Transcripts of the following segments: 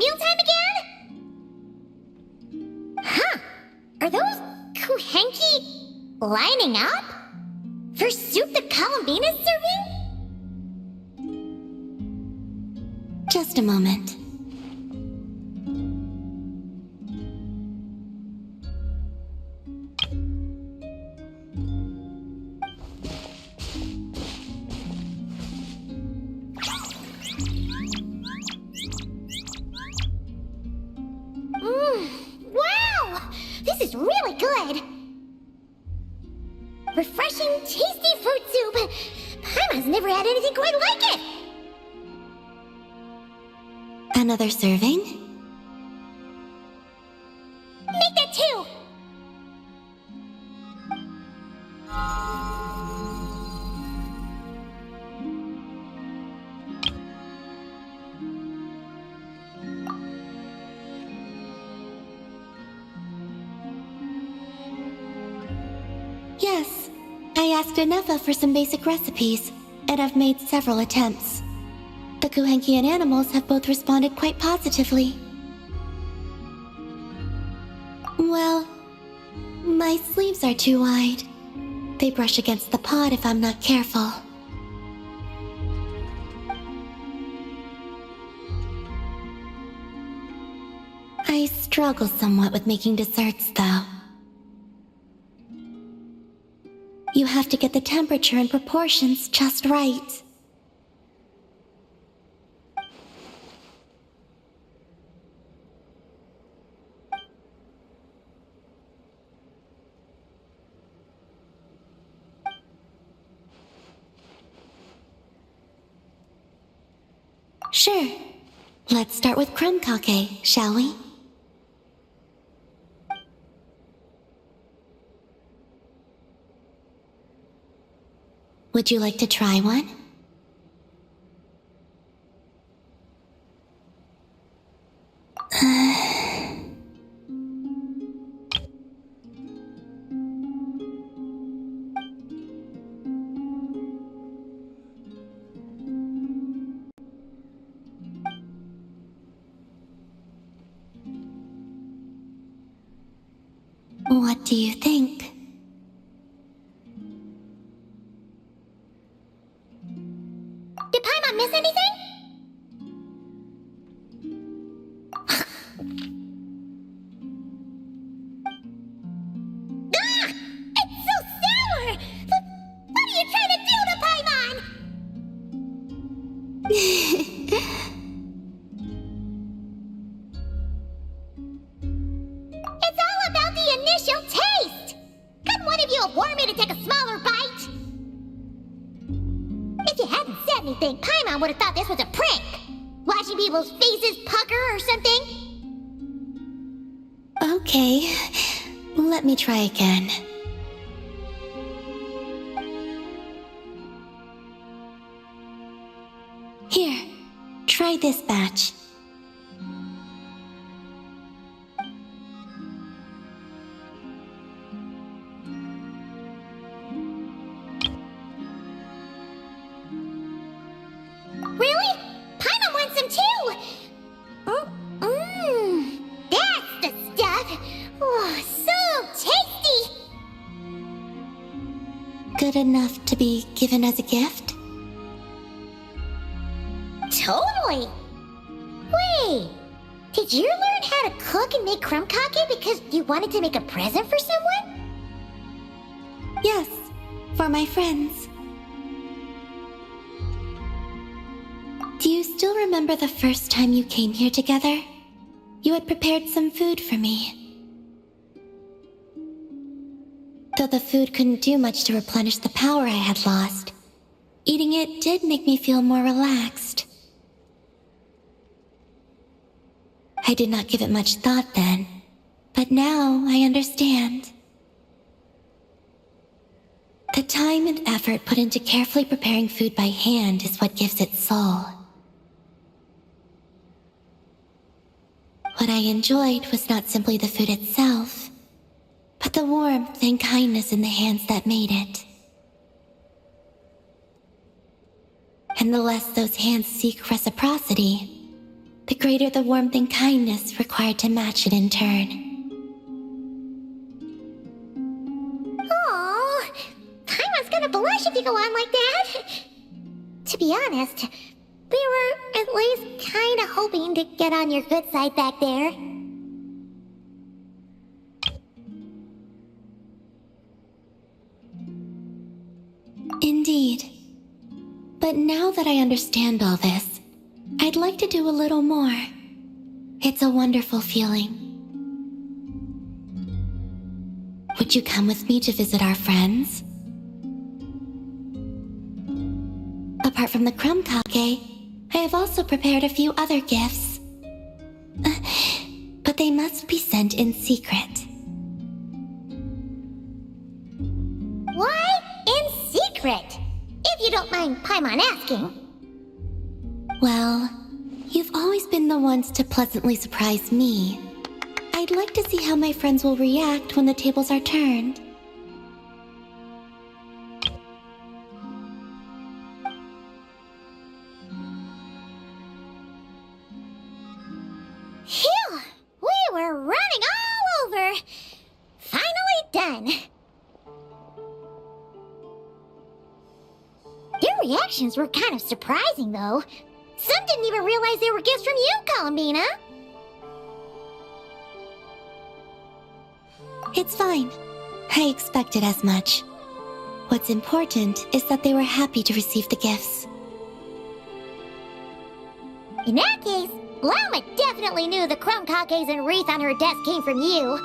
mealtime again? Huh. Are those Kuhenki lining up? For soup that Columbina's serving? Just a moment. Wow! This is really good! Refreshing, tasty fruit soup! Paimon's never had anything quite like it! Another serving? Make that two! Yes. I asked Anefa for some basic recipes, and I've made several attempts. The Kuhenkian animals have both responded quite positively. Well, my sleeves are too wide. They brush against the pod if I'm not careful. I struggle somewhat with making desserts, though. You have to get the temperature and proportions just right. Sure. Let's start with crumb kake, shall we? Would you like to try one? What do you think? Did Paimon miss anything? Ah! It's so sour! What are you trying to do to Paimon? It's all about the initial taste! Couldn't one of you have warned me to take a smaller bite? If you hadn't said anything, Paimon would have thought this was a prank! Watching people's faces pucker or something? Okay, let me try again. Here, try this batch. Really? Paimon wants some too! That's the stuff! Oh, so tasty! Good enough to be given as a gift? Totally! Wait, did you learn how to cook and make crumb kake because you wanted to make a present for someone? Yes, for my friends. Do you still remember the first time you came here together? You had prepared some food for me. Though the food couldn't do much to replenish the power I had lost, eating it did make me feel more relaxed. I did not give it much thought then, but now I understand. The time and effort put into carefully preparing food by hand is what gives it soul. What I enjoyed was not simply the food itself, but the warmth and kindness in the hands that made it. And the less those hands seek reciprocity, the greater the warmth and kindness required to match it in turn. Oh, Paimon's gonna blush if you go on like that. To be honest, we were at least kinda hoping to get on your good side back there. Indeed. But now that I understand all this, I'd like to do a little more. It's a wonderful feeling. Would you come with me to visit our friends? Apart from the crumb kake, I have also prepared a few other gifts. But they must be sent in secret. What? In secret? If you don't mind Paimon asking. Well, you've always been the ones to pleasantly surprise me. I'd like to see how my friends will react when the tables are turned. Phew! We were running all over! Finally done! Their reactions were kind of surprising, though. Some didn't even realize they were gifts from you, Columbina. It's fine. I expected as much. What's important is that they were happy to receive the gifts. In that case, Llama definitely knew the crumb kakes and wreath on her desk came from you.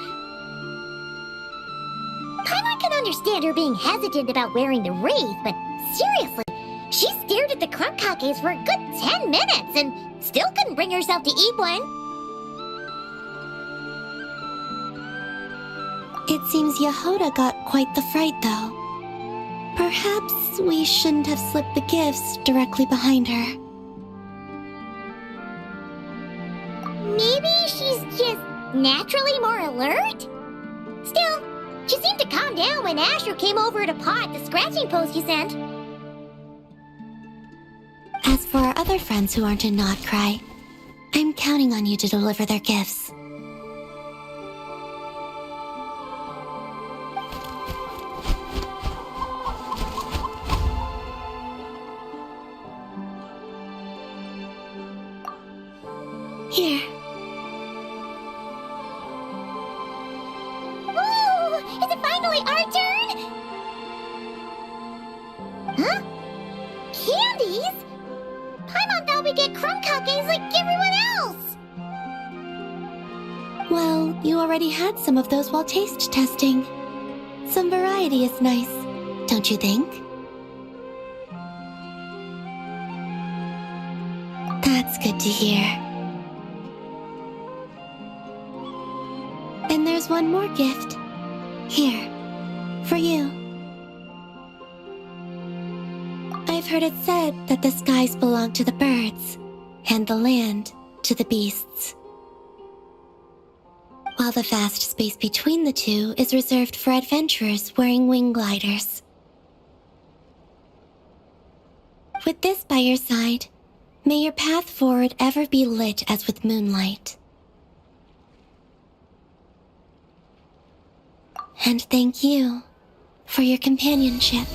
Paimon can understand her being hesitant about wearing the wreath, but seriously, she stared at the crumb kakes for a good 10 minutes and still couldn't bring herself to eat one. It seems Yehoda got quite the fright, though. Perhaps we shouldn't have slipped the gifts directly behind her. Maybe she's just naturally more alert? Still, she seemed to calm down when Astro came over to paw at the scratching post you sent. As for our other friends who aren't in Nod-Krai, I'm counting on you to deliver their gifts. Here. Ooh, is it finally our turn? Huh? Candies? Paimon thought we'd get crumb kakes like everyone else. Well, you already had some of those while taste testing. Some variety is nice, don't you think? That's good to hear. And there's one more gift. Here, for you. I've heard it said that the skies belong to the birds, and the land to the beasts, while the vast space between the two is reserved for adventurers wearing wing gliders. With this by your side, may your path forward ever be lit as with moonlight. And thank you for your companionship.